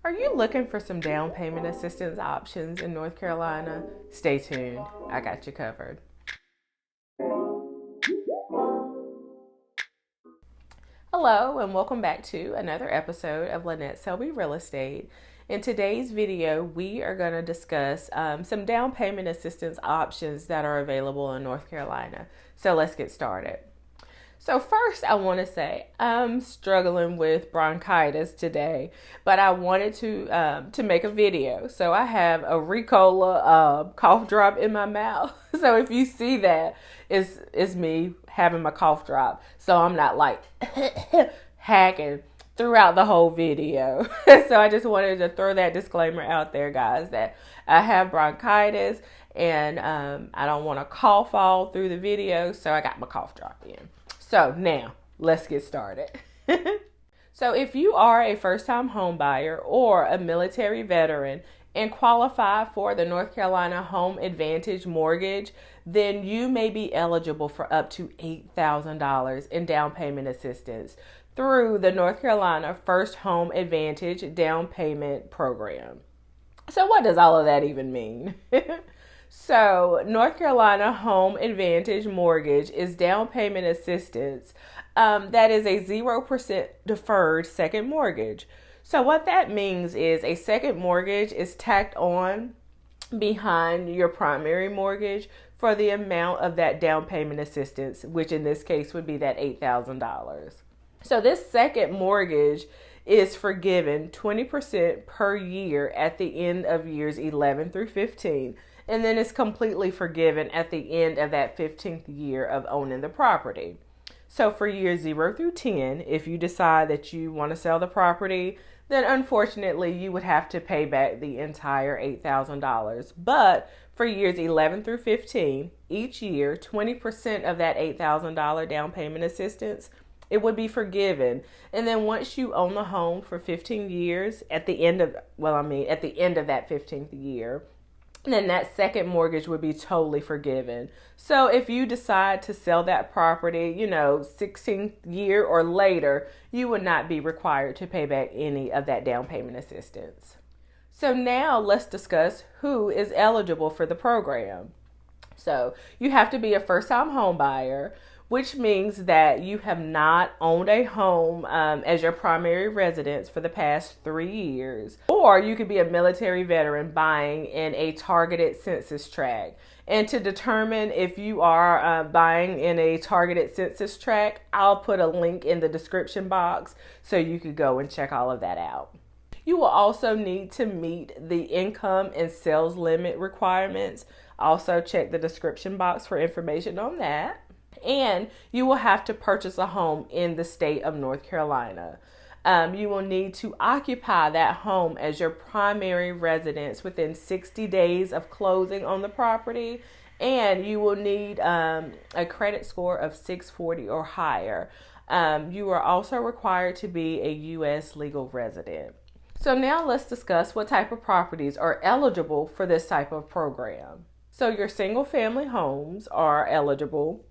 Are you looking for some down payment assistance options in North Carolina? Stay tuned. I got you covered. Hello and welcome back to another episode of Lynette Selby Real Estate. In today's video, we are going to discuss some down payment assistance options that are available in North Carolina. So let's get started. So first, I want to say I'm struggling with bronchitis today, but I wanted to make a video. So I have a Ricola cough drop in my mouth. So if you see that, it's me having my cough drop. So I'm not like hacking throughout the whole video. So I just wanted to throw that disclaimer out there, guys, that I have bronchitis and I don't want to cough all through the video. So I got my cough drop in. So now let's get started. So if you are a first-time home buyer or a military veteran and qualify for the North Carolina Home Advantage mortgage, then you may be eligible for up to $8,000 in down payment assistance through the North Carolina First Home Advantage down payment program. So what does all of that even mean? So, North Carolina Home Advantage Mortgage is down payment assistance that is a 0% deferred second mortgage. So, what that means is a second mortgage is tacked on behind your primary mortgage for the amount of that down payment assistance, which in this case would be that $8,000. So, this second mortgage is forgiven 20% per year at the end of years 11 through 15. And then it's completely forgiven at the end of that 15th year of owning the property. So for years 0 through 10, if you decide that you want to sell the property, then unfortunately you would have to pay back the entire $8,000. But for years 11 through 15, each year, 20% of that $8,000 down payment assistance, it would be forgiven. And then once you own the home for 15 years, at the end of that 15th year, then that second mortgage would be totally forgiven. So if you decide to sell that property, 16th year or later, you would not be required to pay back any of that down payment assistance. So now let's discuss who is eligible for the program. So you have to be a first-time home buyer, which means that you have not owned a home as your primary residence for the past 3 years. Or you could be a military veteran buying in a targeted census tract. And to determine if you are buying in a targeted census tract, I'll put a link in the description box so you could go and check all of that out. You will also need to meet the income and sales limit requirements. Also check the description box for information on that. And you will have to purchase a home in the state of North Carolina. You will need to occupy that home as your primary residence within 60 days of closing on the property. And you will need a credit score of 640 or higher. You are also required to be a U.S. legal resident. So now let's discuss what type of properties are eligible for this type of program. So your single family homes are eligible,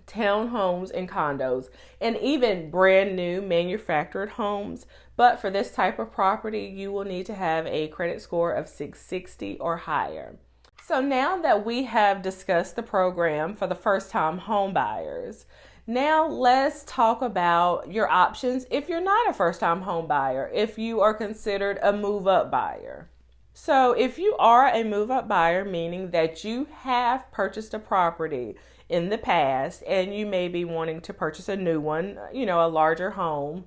townhomes and condos, and even brand new manufactured homes. But for this type of property, you will need to have a credit score of 660 or higher. So now that we have discussed the program for the first-time home buyers, now let's talk about your options if you're not a first-time home buyer, if you are considered a move-up buyer. So if you are a move-up buyer, meaning that you have purchased a property in the past and you may be wanting to purchase a new one, a larger home,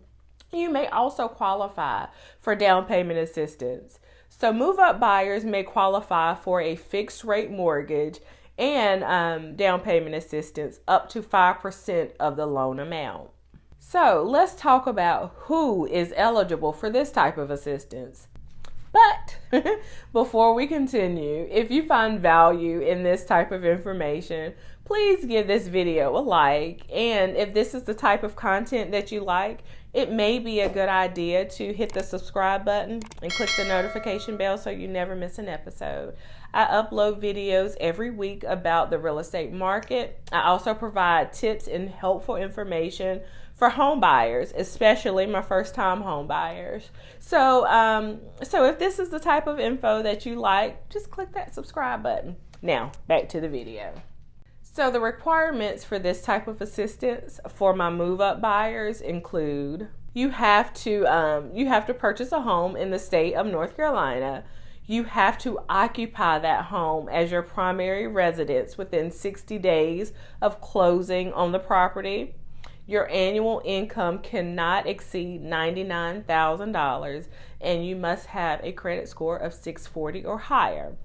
you may also qualify for down payment assistance. So move-up buyers may qualify for a fixed rate mortgage and down payment assistance up to 5% of the loan amount. So let's talk about who is eligible for this type of assistance. But before we continue, if you find value in this type of information, please give this video a like. And if this is the type of content that you like, it may be a good idea to hit the subscribe button and click the notification bell so you never miss an episode. I upload videos every week about the real estate market. I also provide tips and helpful information for home buyers, especially my first time home buyers. So if this is the type of info that you like, just click that subscribe button. Now back to the video. So the requirements for this type of assistance for my move-up buyers include you have to purchase a home in the state of North Carolina. You have to occupy that home as your primary residence within 60 days of closing on the property. Your annual income cannot exceed $99,000, and you must have a credit score of 640 or higher.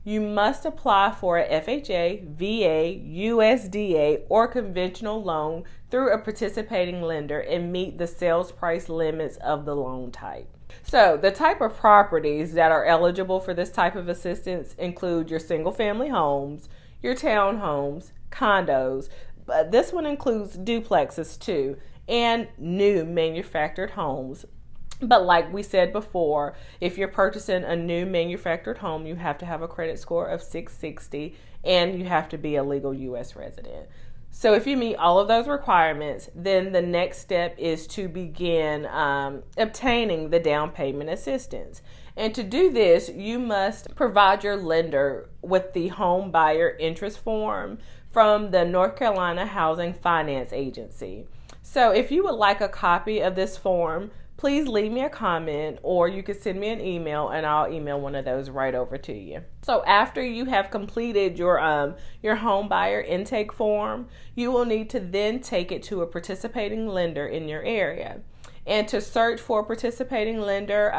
You must apply for a FHA, VA, USDA, or conventional loan through a participating lender and meet the sales price limits of the loan type. So the type of properties that are eligible for this type of assistance include your single family homes, your townhomes, condos, but this one includes duplexes too, and new manufactured homes. But like we said before, if you're purchasing a new manufactured home, you have to have a credit score of 660 and you have to be a legal U.S. resident. So if you meet all of those requirements, then the next step is to begin obtaining the down payment assistance. And to do this, you must provide your lender with the home buyer interest form from the North Carolina Housing Finance Agency. So if you would like a copy of this form, please leave me a comment, or you can send me an email and I'll email one of those right over to you. So after you have completed your home buyer intake form, you will need to then take it to a participating lender in your area. And to search for a participating lender,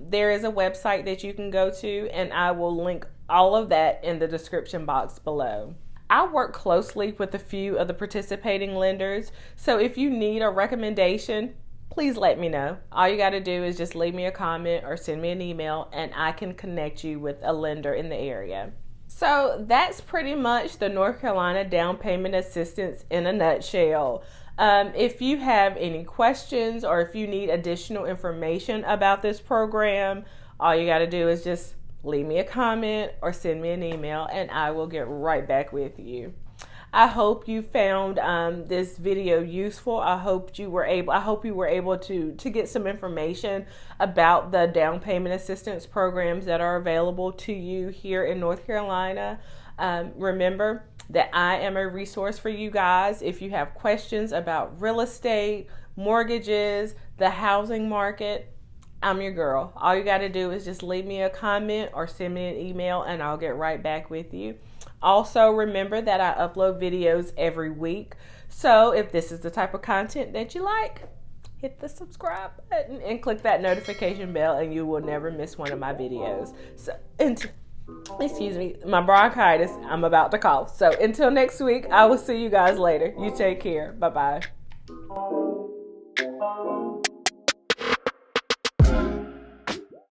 there is a website that you can go to, and I will link all of that in the description box below. I work closely with a few of the participating lenders, so if you need a recommendation, please let me know. All you got to do is just leave me a comment or send me an email and I can connect you with a lender in the area. So that's pretty much the North Carolina down payment assistance in a nutshell. If you have any questions or if you need additional information about this program, all you got to do is just leave me a comment or send me an email and I will get right back with you. I hope you found this video useful. I hope you were able to get some information about the down payment assistance programs that are available to you here in North Carolina. Remember that I am a resource for you guys. If you have questions about real estate, mortgages, the housing market, I'm your girl. All you got to do is just leave me a comment or send me an email and I'll get right back with you. Also, remember that I upload videos every week. So if this is the type of content that you like, hit the subscribe button and click that notification bell and you will never miss one of my videos. So, excuse me, my bronchitis, I'm about to cough. So until next week, I will see you guys later. You take care. Bye-bye.